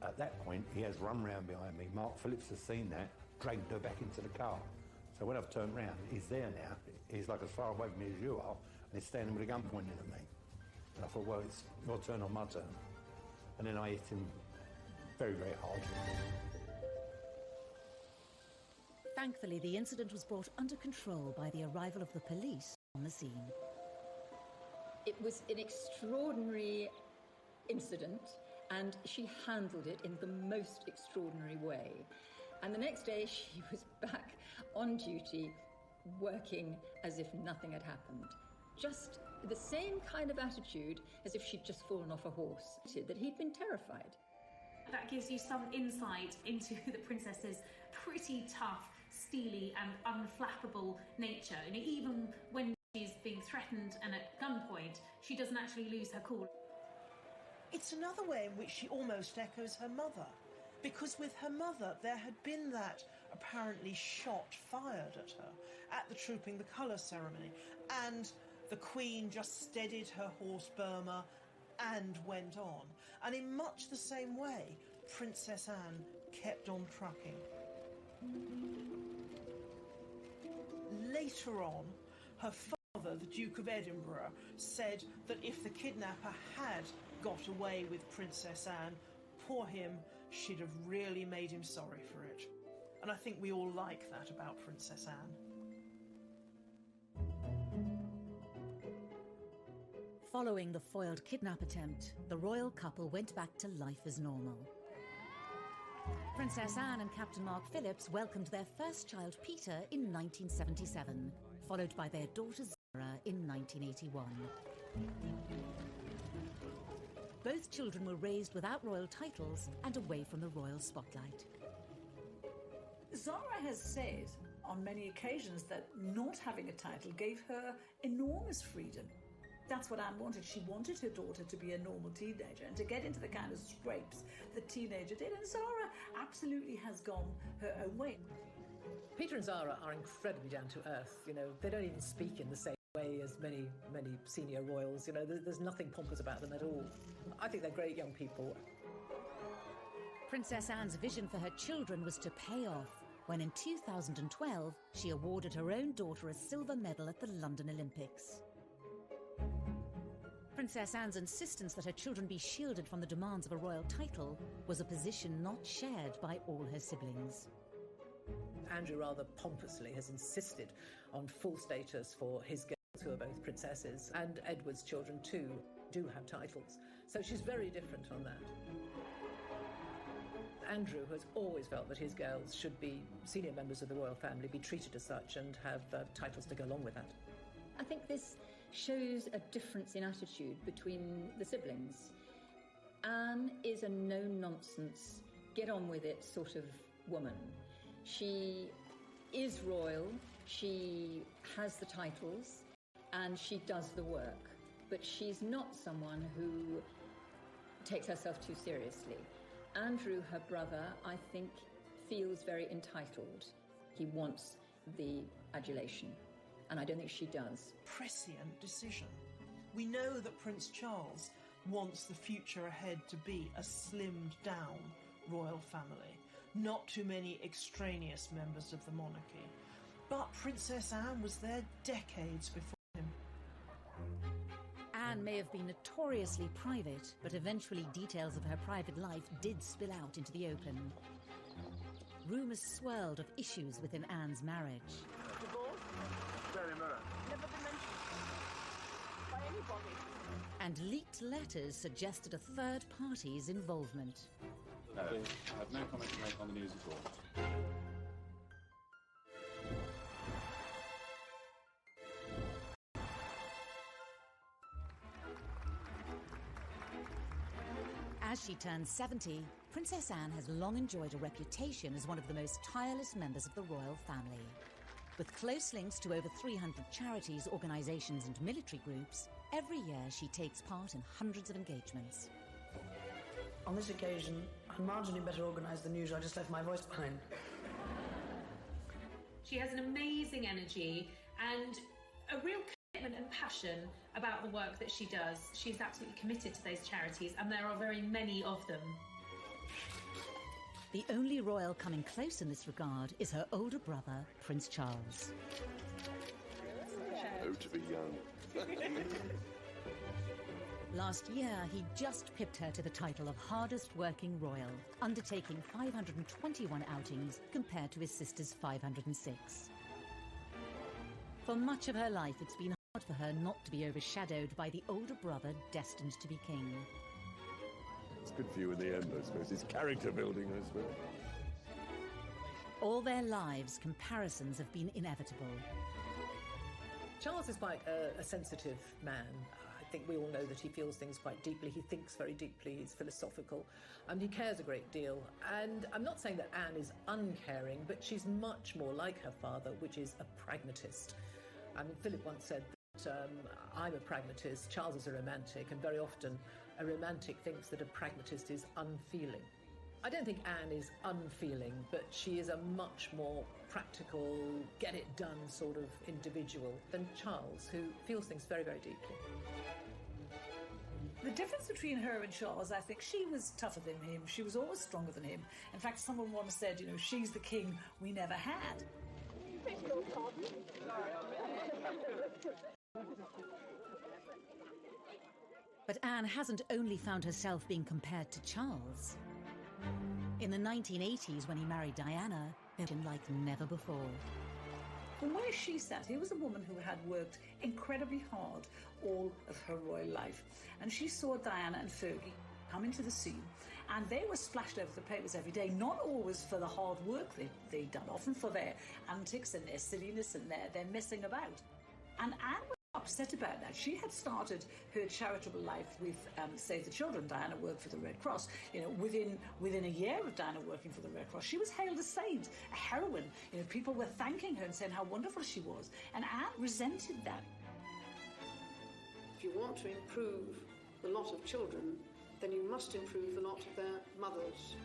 At that point, he has run round behind me. Mark Phillips has seen that, dragged her back into the car. So when I've turned round, he's there now. He's like as far away from me as you are, and he's standing with a gun pointing at me. And I thought, well, it's your turn or my turn. And then I hit him very, very hard. Thankfully, the incident was brought under control by the arrival of the police on the scene. It was an extraordinary incident, and she handled it in the most extraordinary way. And the next day, she was back on duty, working as if nothing had happened. Just the same kind of attitude as if she'd just fallen off a horse, that he'd been terrified. That gives you some insight into the princess's pretty tough, steely and unflappable nature. And even when she's being threatened and at gunpoint, she doesn't actually lose her cool. It's another way in which she almost echoes her mother, because with her mother there had been that apparently shot fired at her at the Trooping the Colours ceremony, and the Queen just steadied her horse Burma and went on. And in much the same way, Princess Anne kept on trucking. Later on, her father, the Duke of Edinburgh, said that if the kidnapper had got away with Princess Anne, poor him, she'd have really made him sorry for it. And I think we all like that about Princess Anne. Following the foiled kidnap attempt, the royal couple went back to life as normal. Princess Anne and Captain Mark Phillips welcomed their first child, Peter, in 1977, followed by their daughter Zara in 1981. Both children were raised without royal titles and away from the royal spotlight. Zara has said on many occasions that not having a title gave her enormous freedom. That's what Anne wanted. She wanted her daughter to be a normal teenager and to get into the kind of scrapes that teenager did. And Zara absolutely has gone her own way. Peter and Zara are incredibly down to earth. You know, they don't even speak in the same way as many senior royals. You know, there's nothing pompous about them at all. I think they're great young people. Princess Anne's vision for her children was to pay off when in 2012 she awarded her own daughter a silver medal at the London Olympics. Princess Anne's insistence that her children be shielded from the demands of a royal title was a position not shared by all her siblings. Andrew rather pompously has insisted on full status for his girls, who are both princesses, and Edward's children too do have titles. So she's very different on that. Andrew has always felt that his girls should be senior members of the royal family, be treated as such, and have titles to go along with that. I think this shows a difference in attitude between the siblings. Anne is a no-nonsense, get-on-with-it sort of woman. She is royal, she has the titles, and she does the work. But she's not someone who takes herself too seriously. Andrew, her brother, I think, feels very entitled. He wants the adulation. And I don't think she does. Prescient decision. We know that Prince Charles wants the future ahead to be a slimmed-down royal family. Not too many extraneous members of the monarchy. But Princess Anne was there decades before him. Anne may have been notoriously private, but eventually details of her private life did spill out into the open. Rumours swirled of issues within Anne's marriage. Never been mentioned by anybody. And leaked letters suggested a third party's involvement. No, I have no comment to make on the news at all. As she turns 70, Princess Anne has long enjoyed a reputation as one of the most tireless members of the royal family. With close links to over 300 charities, organisations and military groups, every year she takes part in hundreds of engagements. On this occasion, I'm marginally better organised than usual. I just left my voice behind. She has an amazing energy and a real commitment and passion about the work that she does. She's absolutely committed to those charities, and there are very many of them. The only royal coming close in this regard is her older brother, Prince Charles. Oh, to be young. Last year, he just pipped her to the title of hardest working royal, undertaking 521 outings compared to his sister's 506. For much of her life, it's been hard for her not to be overshadowed by the older brother destined to be king. It's good for you in the end, I suppose. It's character building, I suppose. All their lives, comparisons have been inevitable. Charles is quite a sensitive man. I think we all know that he feels things quite deeply. He thinks very deeply. He's philosophical. He cares a great deal. And I'm not saying that Anne is uncaring, but she's much more like her father, which is a pragmatist. I mean, Philip once said that I'm a pragmatist, Charles is a romantic, and very often a romantic thinks that a pragmatist is unfeeling. I don't think Anne is unfeeling, but she is a much more practical, get-it-done sort of individual than Charles, who feels things very, very deeply. The difference between her and Charles, I think she was tougher than him. She was always stronger than him. In fact, someone once said, you know, she's the king we never had. But Anne hasn't only found herself being compared to Charles. In the 1980s, when he married Diana, they'd been like never before. From where she sat, he was a woman who had worked incredibly hard all of her royal life. And she saw Diana and Fergie come into the scene, and they were splashed over the papers every day, not always for the hard work they'd done, often for their antics and their silliness and their messing about. And Anne was upset about that. She had started her charitable life with Save the Children. Diana worked for the Red Cross. You know, within a year of Diana working for the Red Cross, she was hailed a saint, a heroine. You know, people were thanking her and saying how wonderful she was. And Anne resented that. If you want to improve the lot of children, then you must improve the lot of their mothers.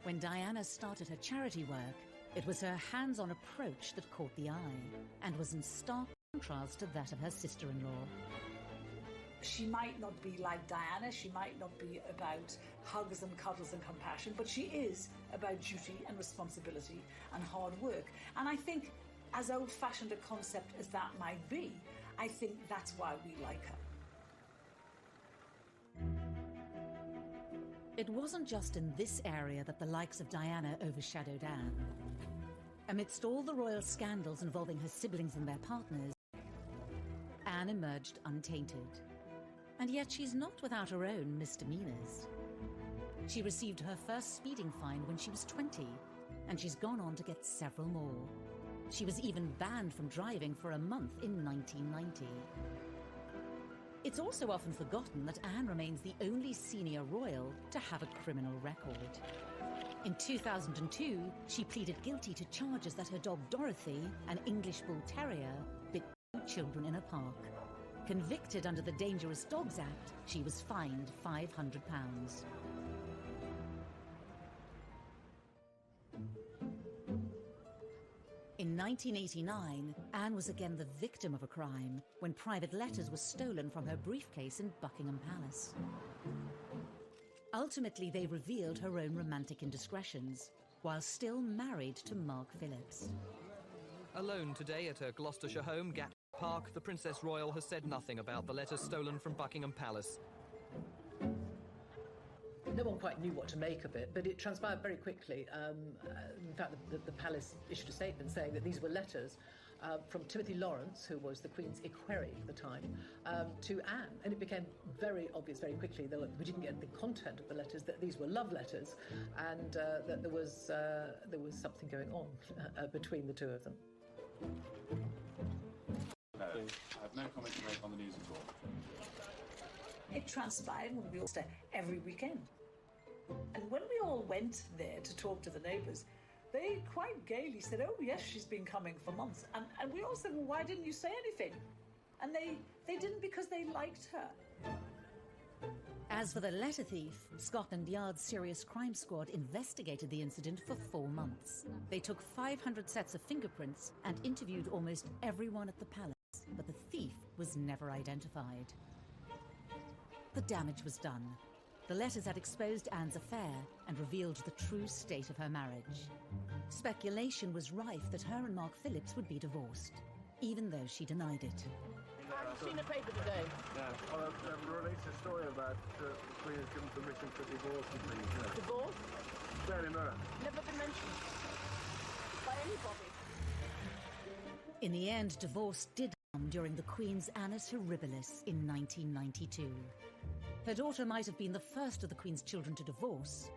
When Diana started her charity work, it was her hands-on approach that caught the eye and was in stark contrast to that of her sister-in-law. She might not be like Diana, she might not be about hugs and cuddles and compassion, but she is about duty and responsibility and hard work. And I think, as old-fashioned a concept as that might be, I think that's why we like her. It wasn't just in this area that the likes of Diana overshadowed Anne. Amidst all the royal scandals involving her siblings and their partners, Anne emerged untainted. And yet she's not without her own misdemeanors. She received her first speeding fine when she was 20, and she's gone on to get several more. She was even banned from driving for a month in 1990. It's also often forgotten that Anne remains the only senior royal to have a criminal record. In 2002, she pleaded guilty to charges that her dog Dorothy, an English Bull Terrier, bit children in a park. Convicted under the Dangerous Dogs Act, she was fined £500. In 1989, Anne was again the victim of a crime when private letters were stolen from her briefcase in Buckingham Palace. Ultimately, they revealed her own romantic indiscretions, while still married to Mark Phillips. Alone today at her Gloucestershire home, Gatwick Park, the Princess Royal has said nothing about the letters stolen from Buckingham Palace. No one quite knew what to make of it, but it transpired very quickly. In fact, the palace issued a statement saying that these were letters from Timothy Lawrence, who was the Queen's equerry at the time, to Anne. And it became very obvious very quickly, though we didn't get the content of the letters, that these were love letters and that there was something going on between the two of them. No, I have no comment to make on the news at all. It transpired when we all stayed every weekend. And when we all went there to talk to the neighbours, they quite gaily said, oh yes, she's been coming for months. And we all said, well, why didn't you say anything? And they didn't, because they liked her. As for the letter thief, Scotland Yard's Serious Crime Squad investigated the incident for 4 months. They took 500 sets of fingerprints and interviewed almost everyone at the palace, but the thief was never identified. The damage was done. The letters had exposed Anne's affair and revealed the true state of her marriage. Speculation was rife that her and Mark Phillips would be divorced, even though she denied it. I've seen a paper today. Yeah. Well, I've released a story about the Queen has given permission for divorce and things. Yeah. Divorce? Daily Mirror. Never been mentioned by anybody. In the end, divorce did come during the Queen's Annus Horribilis in 1992. Her daughter might have been the first of the Queen's children to divorce,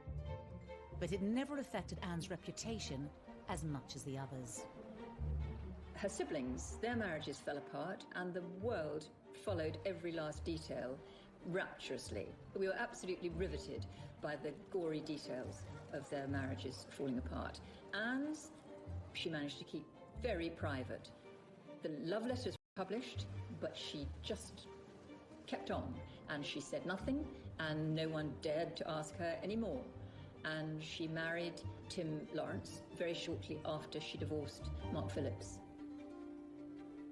but it never affected Anne's reputation as much as the others. Her siblings, their marriages fell apart, and the world followed every last detail rapturously. We were absolutely riveted by the gory details of their marriages falling apart. Anne's, she managed to keep very private. The love letters were published, but she just kept on, and she said nothing, and no one dared to ask her anymore. And she married Tim Lawrence very shortly after she divorced Mark Phillips.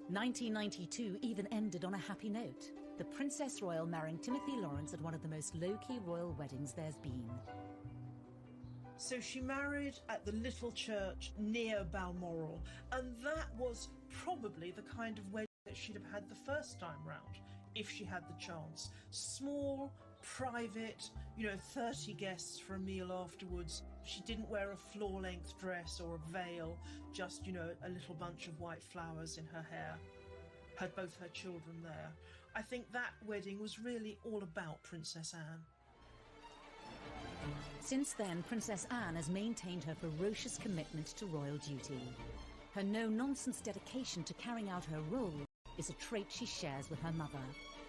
1992 even ended on a happy note. The Princess Royal marrying Timothy Lawrence at one of the most low-key royal weddings there's been. So she married at the little church near Balmoral, and that was probably the kind of wedding that she'd have had the first time round, if she had the chance. Small, private, 30 guests for a meal afterwards. She didn't wear a floor-length dress or a veil, just, a little bunch of white flowers in her hair. Had both her children there. I think that wedding was really all about Princess Anne. Since then, Princess Anne has maintained her ferocious commitment to royal duty. Her no-nonsense dedication to carrying out her role is a trait she shares with her mother.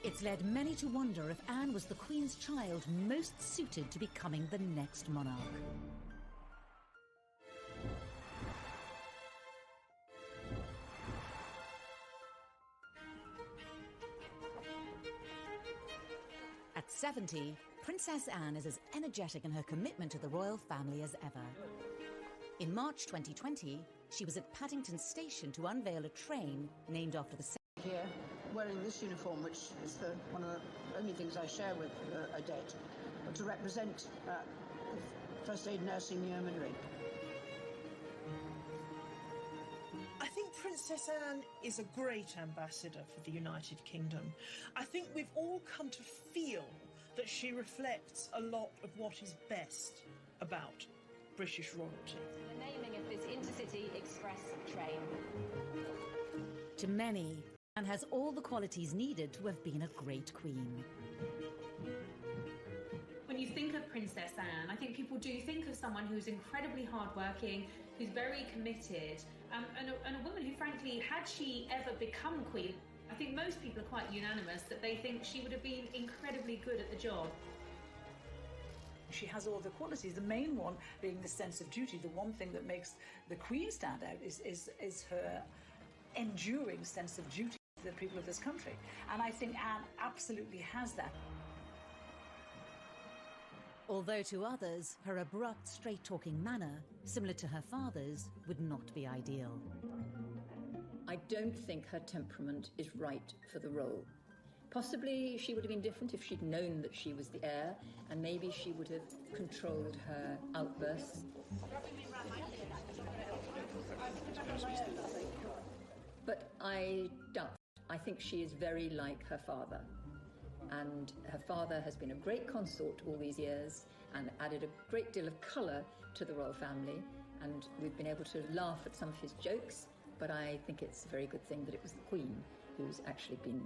It's led many to wonder if Anne was the Queen's child most suited to becoming the next monarch. At 70, Princess Anne is as energetic in her commitment to the royal family as ever. In March 2020, she was at Paddington Station to unveil a train named after the Here, wearing this uniform, which is one of the only things I share with Odette, to represent First Aid Nursing Yeomanry. I think Princess Anne is a great ambassador for the United Kingdom. I think we've all come to feel that she reflects a lot of what is best about British royalty. The naming of this intercity express train. To many, Anne has all the qualities needed to have been a great queen. When you think of Princess Anne, I think people do think of someone who's incredibly hardworking, who's very committed, and a woman who, frankly, had she ever become queen, I think most people are quite unanimous that they think she would have been incredibly good at the job. She has all the qualities, the main one being the sense of duty. The one thing that makes the Queen stand out is her enduring sense of duty to the people of this country. And I think Anne absolutely has that. Although to others, her abrupt, straight-talking manner, similar to her father's, would not be ideal. I don't think her temperament is right for the role. Possibly she would have been different if she'd known that she was the heir, and maybe she would have controlled her outbursts. But I doubt. I think she is very like her father. And her father has been a great consort all these years and added a great deal of colour to the royal family, and we've been able to laugh at some of his jokes, but I think it's a very good thing that it was the Queen who's actually been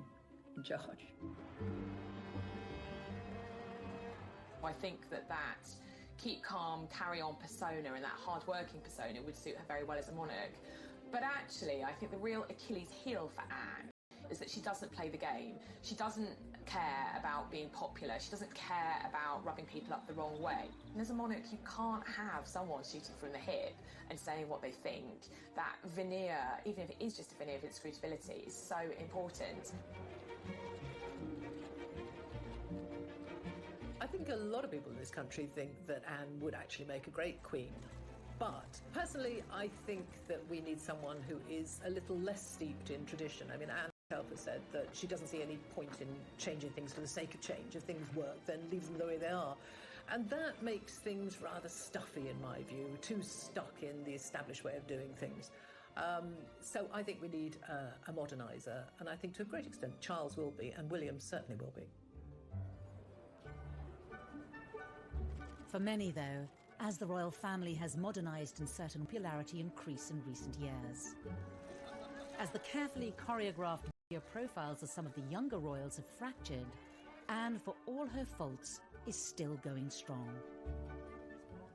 in charge. I think that keep calm, carry on persona and that hard-working persona would suit her very well as a monarch. But actually, I think the real Achilles heel for Anne is that she doesn't play the game. She doesn't care about being popular. She doesn't care about rubbing people up the wrong way. And as a monarch, you can't have someone shooting from the hip and saying what they think. That veneer, even if it is just a veneer of inscrutability, is so important. I think a lot of people in this country think that Anne would actually make a great queen. But personally, I think that we need someone who is a little less steeped in tradition. I mean, Anne herself has said that she doesn't see any point in changing things for the sake of change. If things work, then leave them the way they are. And that makes things rather stuffy, in my view, too stuck in the established way of doing things. So I think we need a moderniser, and I think to a great extent Charles will be, and William certainly will be. For many, though, as the royal family has modernised and certain popularity increase in recent years. As the carefully choreographed media profiles of some of the younger royals have fractured, Anne, for all her faults, is still going strong.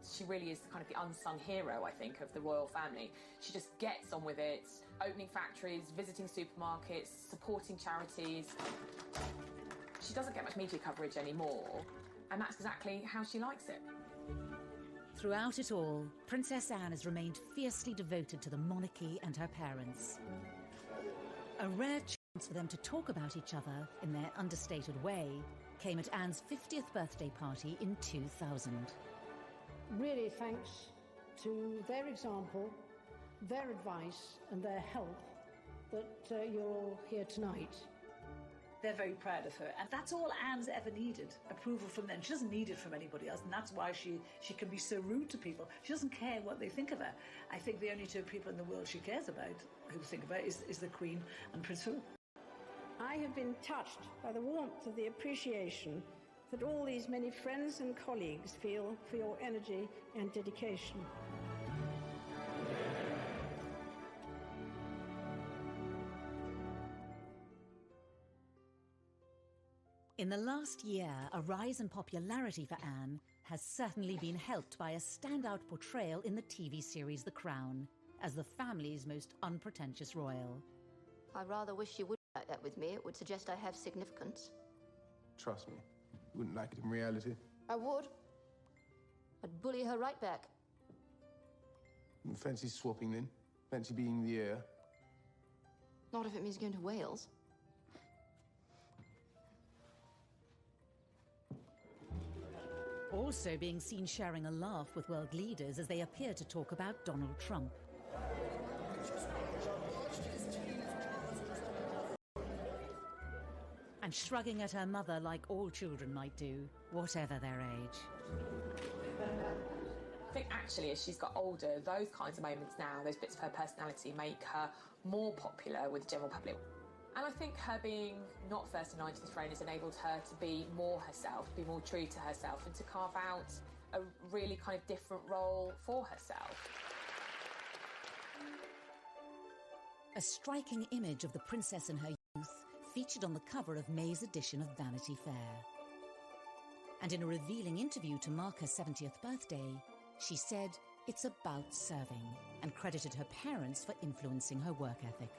She really is kind of the unsung hero, I think, of the royal family. She just gets on with it, opening factories, visiting supermarkets, supporting charities. She doesn't get much media coverage anymore, and that's exactly how she likes it. Throughout it all, Princess Anne has remained fiercely devoted to the monarchy and her parents. A rare chance for them to talk about each other in their understated way came at Anne's 50th birthday party in 2000. Really thanks to their example, their advice and their help that you're all here tonight. They're very proud of her, and that's all Anne's ever needed, approval from them. She doesn't need it from anybody else, and that's why she can be so rude to people. She doesn't care what they think of her. I think the only two people in the world she cares about, who think about, is the Queen and Prince Philip. I have been touched by the warmth of the appreciation that all these many friends and colleagues feel for your energy and dedication. In the last year, a rise in popularity for Anne has certainly been helped by a standout portrayal in the TV series The Crown as the family's most unpretentious royal. I rather wish you would like that with me. It would suggest I have significance. Trust me, you wouldn't like it in reality. I would. I'd bully her right back. Fancy swapping then? Fancy being the heir? Not if it means going to Wales. Also being seen sharing a laugh with world leaders as they appear to talk about Donald Trump. And shrugging at her mother like all children might do, whatever their age. I think actually as she's got older, those kinds of moments now, those bits of her personality make her more popular with the general public. And I think her being not first in line to the throne has enabled her to be more herself, be more true to herself, and to carve out a really kind of different role for herself. A striking image of the princess in her youth featured on the cover of May's edition of Vanity Fair. And in a revealing interview to mark her 70th birthday, she said it's about serving, and credited her parents for influencing her work ethic.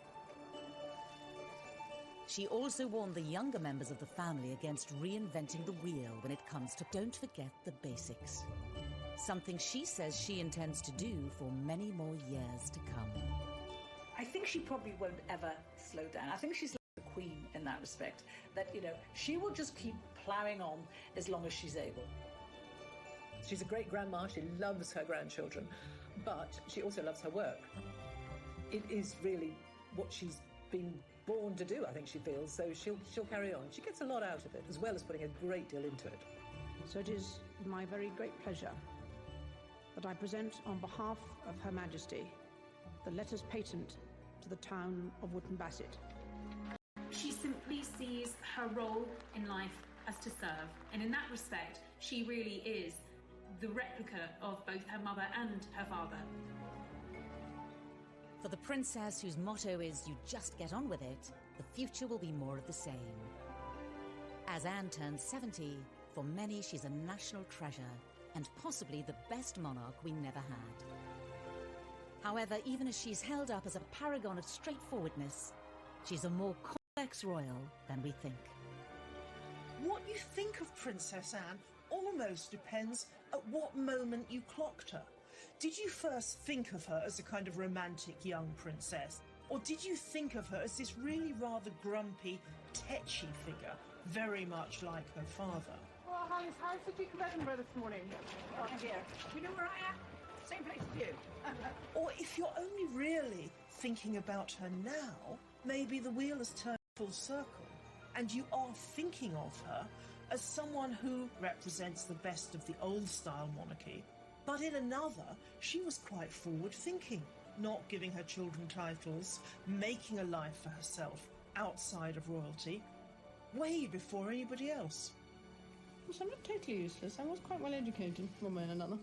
She also warned the younger members of the family against reinventing the wheel when it comes to don't forget the basics. Something she says she intends to do for many more years to come. I think she probably won't ever slow down. I think she's like the Queen in that respect, that, you know, she will just keep ploughing on as long as she's able. She's a great grandma, she loves her grandchildren, but she also loves her work. It is really what she's been born to do, I think she feels, so she'll carry on. She gets a lot out of it, as well as putting a great deal into it. So it is my very great pleasure that I present on behalf of Her Majesty the letters patent to the town of Wootton Bassett. She simply sees her role in life as to serve, and in that respect, she really is the replica of both her mother and her father. For the princess whose motto is "you just get on with it," the future will be more of the same. As Anne turns 70, for many she's a national treasure and possibly the best monarch we never had. However, even as she's held up as a paragon of straightforwardness, she's a more complex royal than we think. What you think of Princess Anne almost depends at what moment you clocked her. Did you first think of her as a kind of romantic young princess? Or did you think of her as this really rather grumpy, tetchy figure, very much like her father? Well, how's the Duke of Edinburgh this morning? Oh dear. Do you know where I am? Same place as you. Or if you're only really thinking about her now, maybe the wheel has turned full circle, and you are thinking of her as someone who represents the best of the old-style monarchy, but in another, she was quite forward-thinking, not giving her children titles, making a life for herself outside of royalty, way before anybody else. Well, I'm not totally useless. I was quite well educated, one way and another.